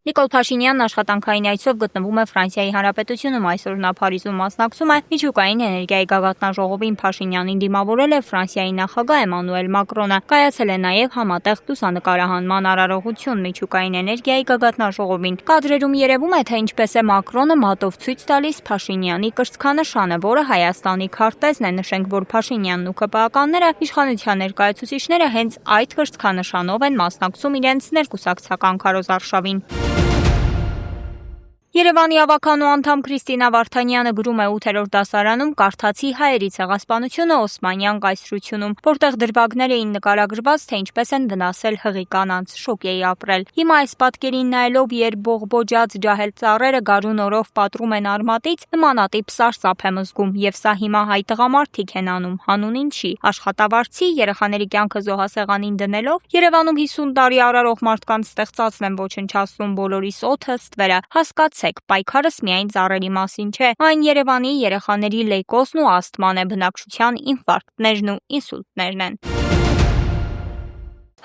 Նիկոլ Փաշինյանն աշխատանքային այցով գտնվում է Ֆրանսիայի Հանրապետությունում, այսօր նա Փարիզում մասնակցում է միջուկային էներգիայի գագաթնաժողովին։ Փաշինյանին դիմավորել է Ֆրանսիայի նախագահ Էմանուել Մակրոնը, կայացել է նաև համատեղ լուսանկարահանման արարողություն միջուկային էներգիայի գագաթնաժողովին։ Կադրերում երևում է, թե ինչպես է Մակրոնը մատով ցույց տալիս Փաշինյանի կրծքանշանը, որը Հայաստանի քարտեզն է։ Նշենք, որ Փաշինյանն ու ԿՊԱ-կանները իշխանության ներկայացուցիչները հենց այդ կրծքանշանով են մասնակցում իրենց ներկուսակցական քարոզարշավին։ Երևանի ավականու անդամ Քրիստինա Վարդանյանը գրում է 8-րդ դասարանում կարդացի հայերի ցեղասպանությունը Օսմանյան կայսրությունում, որտեղ դրվագներ էին նկարագրված, թե ինչպես են վնասել հղի կանանց, շոկ էի ապրել։ Հիմա այս պատկերին նայելով, երբ բողբոջած ջահել ծառերը գարուն օրով պատռում են արմատից, նմանատիպ սարսափ եմ զգում, եւ սա հիմա հայ տղամարդիկ են անում, հանուն ինչի։ Աշխատավարձի, երեխաների կյանքը զոհասեղանին դնելով, Երևանում 50 տարի արարող մարդկանց ստեղծածն են ոչնչացնում, բոլորիս օդը, ստվերը, հասկացեք, պայքարս միայն ծառերի մասին չէ, այն Երևանի երեխաների լեյկոզն ու ասթման է, բնակչության ինֆարկտներն ու ինսուլտներն են։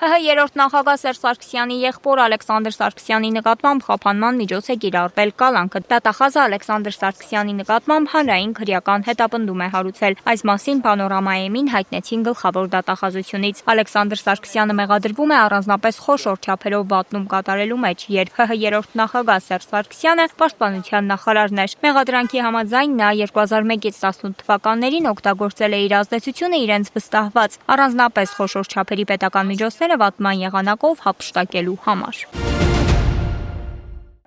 ՀՀ երրորդ նախագահ Սերժ Սարգսյանի եղբոր Ալեքսանդր Սարգսյանի նկատմամբ խափանման միջոց է կիրառվել կալանքը։ Դատախազը Ալեքսանդր Սարգսյանի նկատմամբ հանրային քրեական հետապնդում է հարուցել։ Այս մասին Պանորամայեմին հայտնեցին գլխավոր դատախազությունից։ Ալեքսանդր Սարգսյանը մեղադրվում է առանձնապես խոշոր չափերով վատնում կատարելու մեջ, երբ ՀՀ երրորդ նախագահ Սերժ Սարգսյանը պաշտպանության նախարարն էր։ Մեղադրանքի համաձայն նա 2001-ից 18 թվականներին օգտագործել է իր ազդեցությունը իրենց վստահված առանձնապես խոշոր չափերի պետական միջոցները վատման եղանակով հափշտակելու համար։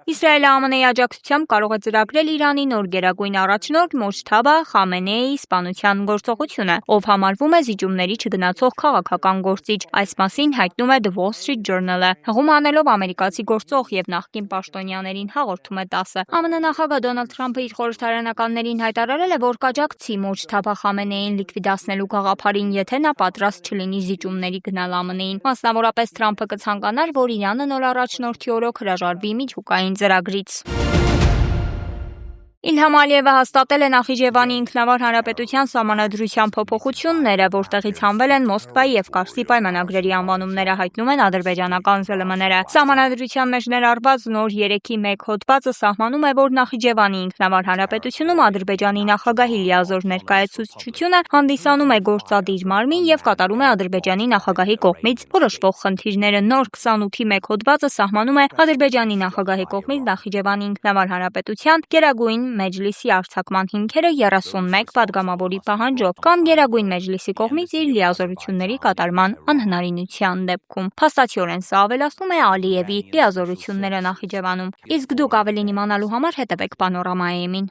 Իսրայելը ԱՄՆ-ի աջակցությամբ կարող է ծրագրել Իրանի նոր գերագույն առաջնորդ Մոջթաբա Խամենեիի սպանության գործողությունը, ով համարվում է զիջումների չգնացող քաղաքական գործիչ։ Այս մասին հայտնում է The Wall Street Journal-ը։ Հղում անելով ամերիկացի գործող եւ նախկին պաշտոնյաներին հաղորդում է ՏԱՍՍ-ը։ ԱՄՆ նախագահ Դոնալդ Թրամփը իր խորհրդարանականներին հայտարարել է, որ կաջակցի Մոջթաբա Խամենեիին լիկվիդացնելու գաղափարին, եթե նա պատրաստ չլինի զիջումների գնալ ԱՄՆ-ին։ Մասնավորապես Թրամփը կցանկանար, որ Իրանը նոր առաջնորդի օրոք հրաժարվի միջուկային ծրագրից։ Իլհամ Ալիևը հաստատել է Նախիջևանի ինքնավար հանրապետության սահմանադրության փոփոխությունները, որտեղից հանվել են Մոսկվայի եւ Կարսի պայմանագրերի անվանումները, հայտնում են ադրբեջանական ԶԼՄ-ները։ Սահմանադրության մեջ ներառված նոր 3-ի 1 հոդվածը սահմանում է, որ Նախիջևանի ինքնավար հանրապետությունում Ադրբեջանի նախագահի լիազոր ներկայացուցչությունը հանդիսանում է գործադիր մարմին եւ կատարում է Ադրբեջանի նախագահի կողմից որոշվող խնդիրները։ Նոր 28-ի 1 հոդվածը սահմանում է Ադրբեջանի նախագահի կողմից Նախիջևանի ինքնավար հանրապետության Գերագույն Մեջլիսի արձակման հիմքերը 31 падգամավորի պահանջով կամ Գերագույն Մեջլիսի կողմից իր լիազորությունների կատարման անհնարինության դեպքում։ Փաստացիորեն սա ավելացնում է Ալիևի լիազորությունները Նախիջևանում։ Իսկ դուք ավելին իմանալու համար հետևեք Պանորամայեմին։